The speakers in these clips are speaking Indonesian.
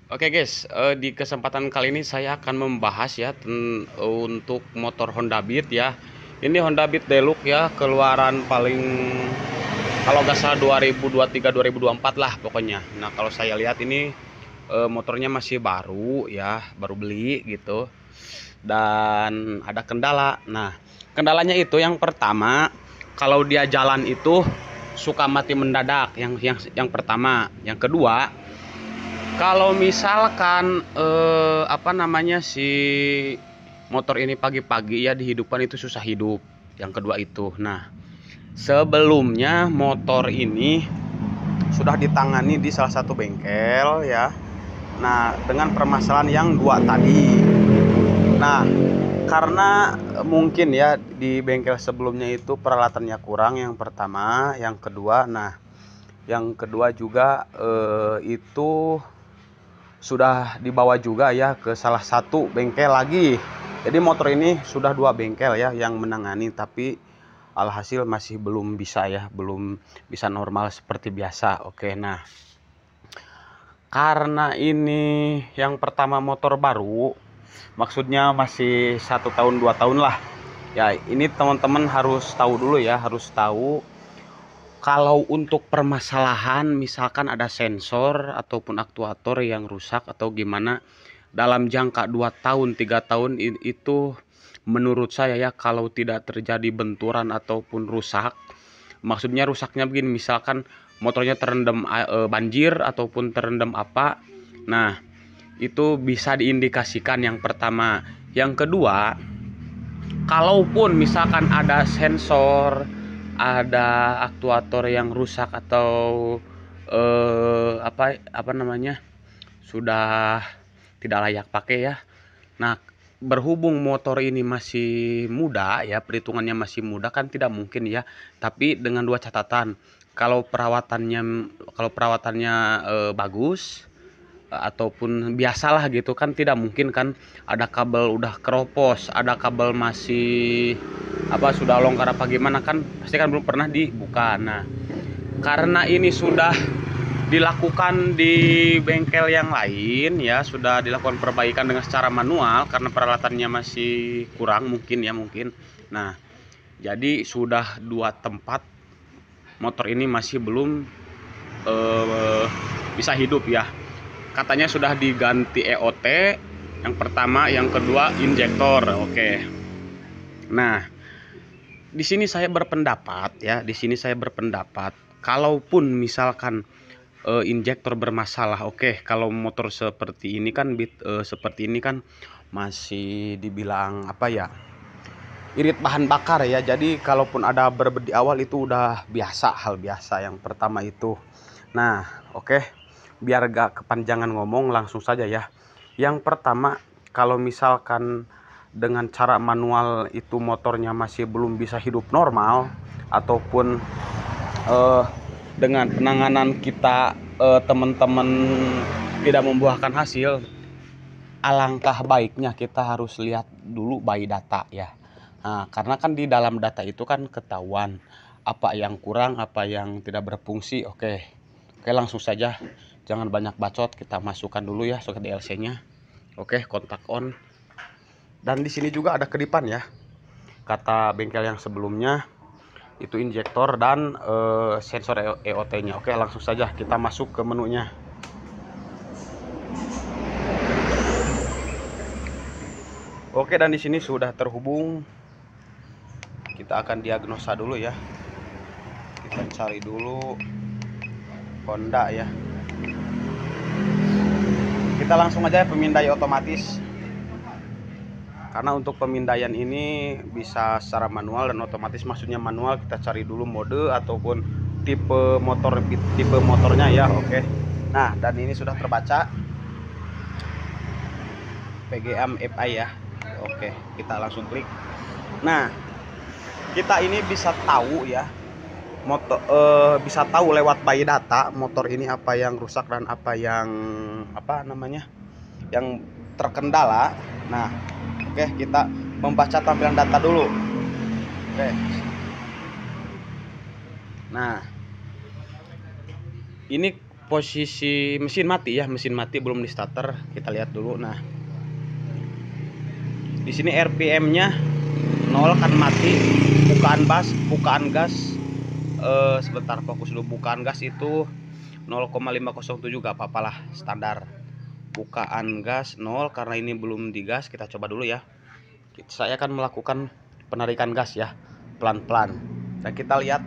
Oke guys, di kesempatan kali ini saya akan membahas ya untuk motor Honda Beat ya. Ini Honda Beat Deluxe ya, keluaran paling kalau nggak salah 2023 2024 lah pokoknya. Nah, kalau saya lihat ini motornya masih baru ya, baru beli gitu. Dan ada kendala. Nah, kendalanya itu yang pertama, kalau dia jalan itu suka mati mendadak yang pertama. Yang kedua, kalau misalkan apa namanya si motor ini pagi-pagi ya dihidupkan itu susah hidup. Yang kedua itu. Nah, sebelumnya motor ini sudah ditangani di salah satu bengkel ya. Nah, dengan permasalahan yang dua tadi. Nah, karena mungkin ya di bengkel sebelumnya itu peralatannya kurang yang pertama, yang kedua. Nah, yang kedua juga itu sudah dibawa juga ya ke salah satu bengkel lagi. Jadi motor ini sudah dua bengkel ya yang menangani, tapi alhasil masih belum bisa ya, belum bisa normal seperti biasa. Oke, nah karena ini yang pertama motor baru, maksudnya masih 1 tahun 2 tahun lah ya, ini teman-teman harus tahu dulu ya, harus tahu kalau untuk permasalahan misalkan ada sensor ataupun aktuator yang rusak atau gimana dalam jangka 2 tahun 3 tahun itu menurut saya ya, kalau tidak terjadi benturan ataupun rusak, maksudnya rusaknya begini, misalkan motornya terendam banjir ataupun terendam apa, nah itu bisa diindikasikan yang pertama. Yang kedua, kalaupun misalkan ada sensor, ada aktuator yang rusak atau apa namanya sudah tidak layak pakai ya. Nah, berhubung motor ini masih muda ya, perhitungannya masih muda, kan tidak mungkin ya. Tapi dengan dua catatan, kalau perawatannya bagus ataupun biasalah gitu kan, tidak mungkin kan ada kabel udah keropos, ada kabel masih apa sudah longgar apa gimana, kan pasti kan belum pernah dibuka. Nah, karena ini sudah dilakukan di bengkel yang lain ya, sudah dilakukan perbaikan dengan secara manual karena peralatannya masih kurang mungkin ya, mungkin. Nah, jadi sudah dua tempat motor ini masih belum bisa hidup ya. Katanya sudah diganti EOT yang pertama, yang kedua injektor. Oke. Nah, di sini saya berpendapat ya, di sini saya berpendapat kalaupun misalkan injektor bermasalah, oke, kalau motor seperti ini kan seperti ini kan masih dibilang apa ya, irit bahan bakar ya. Jadi kalaupun ada berbed di awal itu udah biasa, hal biasa yang pertama itu. Nah, oke, biar gak kepanjangan ngomong langsung saja ya. Yang pertama, kalau misalkan dengan cara manual itu motornya masih belum bisa hidup normal, ataupun eh, dengan penanganan kita teman-teman tidak membuahkan hasil, alangkah baiknya kita harus lihat dulu by data ya. Nah, karena kan di dalam data itu kan ketahuan apa yang kurang, apa yang tidak berfungsi. Oke, oke, langsung saja, jangan banyak bacot, kita masukkan dulu ya soket DLC-nya. Oke, kontak on. Dan di sini juga ada kedipan ya. Kata bengkel yang sebelumnya itu injektor dan sensor EOT-nya. Oke, langsung saja kita masuk ke menunya. Oke, dan di sini sudah terhubung. Kita akan diagnosa dulu ya. Kita cari dulu Honda ya. Kita langsung aja pemindai otomatis. Karena untuk pemindaian ini bisa secara manual dan otomatis, maksudnya manual kita cari dulu mode ataupun tipe motornya ya. Oke. Nah, dan ini sudah terbaca PGM FI ya. Oke, kita langsung klik. Nah, kita ini bisa tahu ya, bisa tahu lewat by data motor ini apa yang rusak dan apa yang apa namanya yang terkendala. Nah, oke, kita membaca tampilan data dulu. Oke. Nah, ini posisi mesin mati ya, mesin mati belum di starter. Kita lihat dulu. Nah, di sini RPM-nya 0 kan mati. Bukaan gas sebentar, fokus dulu. Bukaan gas itu 0,507, gak apa-apa lah, standar. Bukaan gas 0 karena ini belum digas. Kita coba dulu ya. Saya akan melakukan penarikan gas ya, pelan-pelan. Dan kita lihat.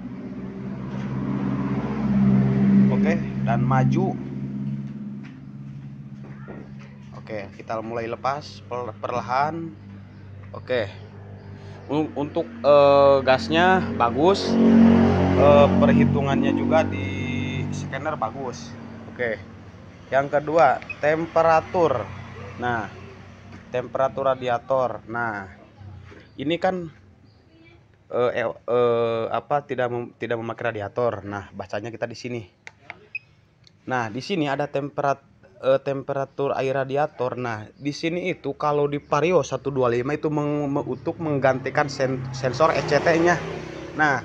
Oke, dan maju. Oke, kita mulai lepas perlahan. Oke, untuk gasnya bagus, perhitungannya juga di scanner bagus. Oke, yang kedua temperatur. Nah, temperatur radiator. Nah, ini kan tidak memakai radiator. Nah, bacanya kita di sini. Nah, di sini ada temperatur air radiator. Nah, di sini itu kalau di Vario 125 itu untuk menggantikan sensor ECT-nya. Nah,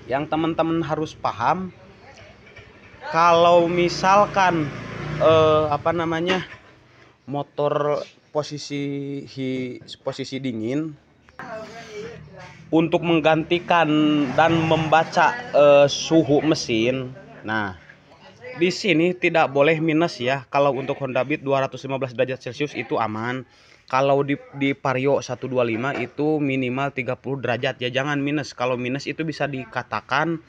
yang teman-teman harus paham, kalau misalkan motor posisi dingin, untuk menggantikan dan membaca suhu mesin. Nah, di sini tidak boleh minus ya. Kalau untuk Honda Beat 215 derajat Celcius itu aman. Kalau di Vario 125 itu minimal 30 derajat ya, jangan minus. Kalau minus itu bisa dikatakan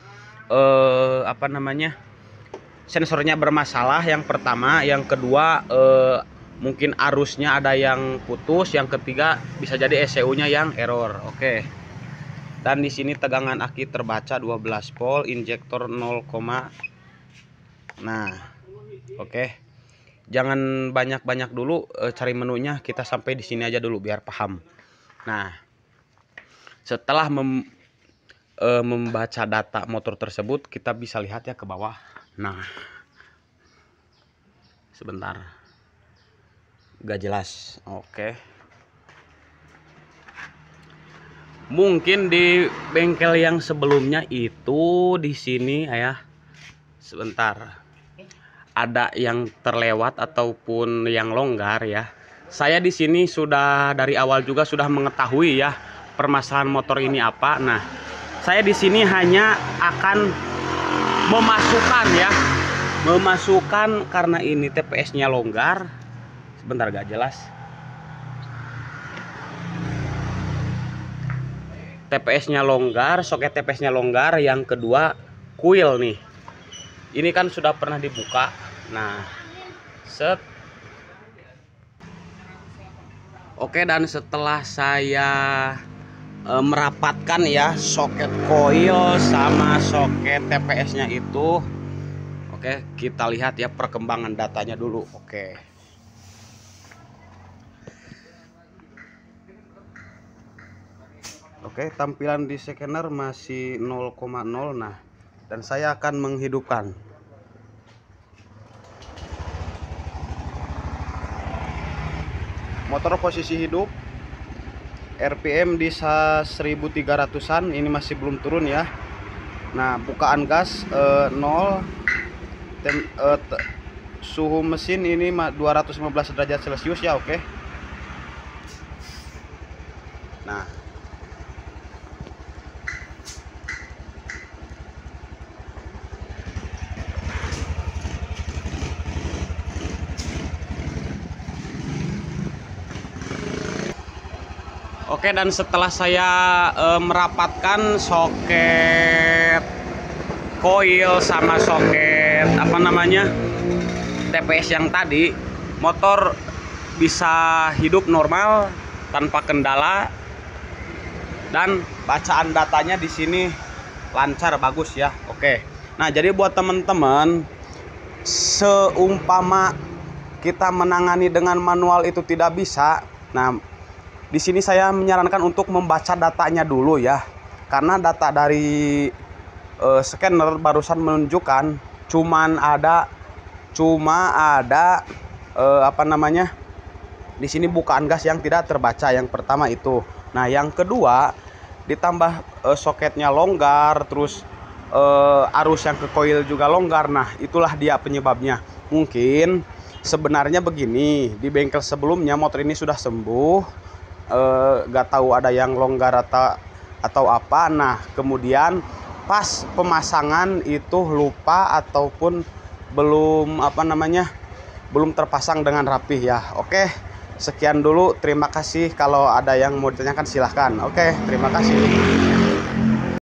sensornya bermasalah, yang pertama. Yang kedua, mungkin arusnya ada yang putus. Yang ketiga, bisa jadi ECU-nya yang error. Oke. Dan di sini tegangan aki terbaca 12 volt, injektor 0, nah, oke. Jangan banyak-banyak dulu cari menunya, kita sampai di sini aja dulu biar paham. Nah, setelah membaca data motor tersebut, kita bisa lihat ya ke bawah. Nah, sebentar, gak jelas. Oke. Mungkin di bengkel yang sebelumnya itu di sini ya. Sebentar. Ada yang terlewat ataupun yang longgar ya. Saya di sini sudah dari awal juga sudah mengetahui ya permasalahan motor ini apa. Nah, saya di sini hanya akan memasukkan karena ini TPS-nya longgar. Sebentar, gak jelas. TPS-nya longgar, soket TPS-nya longgar. Yang kedua, kuil nih. Ini kan sudah pernah dibuka. Nah, oke, dan setelah saya merapatkan ya soket koil sama soket TPS-nya itu, oke, kita lihat ya perkembangan datanya dulu. Oke, tampilan di scanner masih 0,0. Nah, dan saya akan menghidupkan. Motor posisi hidup, RPM di 1300-an, ini masih belum turun ya. Nah, bukaan gas 0, suhu mesin ini 215 derajat Celcius ya. Oke. Nah, oke, dan setelah saya merapatkan soket koil sama soket TPS yang tadi, motor bisa hidup normal tanpa kendala, dan bacaan datanya di sini lancar, bagus ya. Oke. Nah, jadi buat teman-teman, seumpama kita menangani dengan manual itu tidak bisa, nah, di sini saya menyarankan untuk membaca datanya dulu ya, karena data dari scanner barusan menunjukkan cuma ada di sini bukaan gas yang tidak terbaca. Yang pertama itu. Nah, yang kedua, ditambah soketnya longgar, terus arus yang ke koil juga longgar. Nah, itulah dia penyebabnya. Mungkin sebenarnya begini, di bengkel sebelumnya motor ini sudah sembuh, gak tahu ada yang longgar atau apa. Nah, kemudian pas pemasangan itu lupa ataupun belum belum terpasang dengan rapih ya. Oke, sekian dulu, terima kasih. Kalau ada yang mau ditanyakan silahkan. Oke, terima kasih.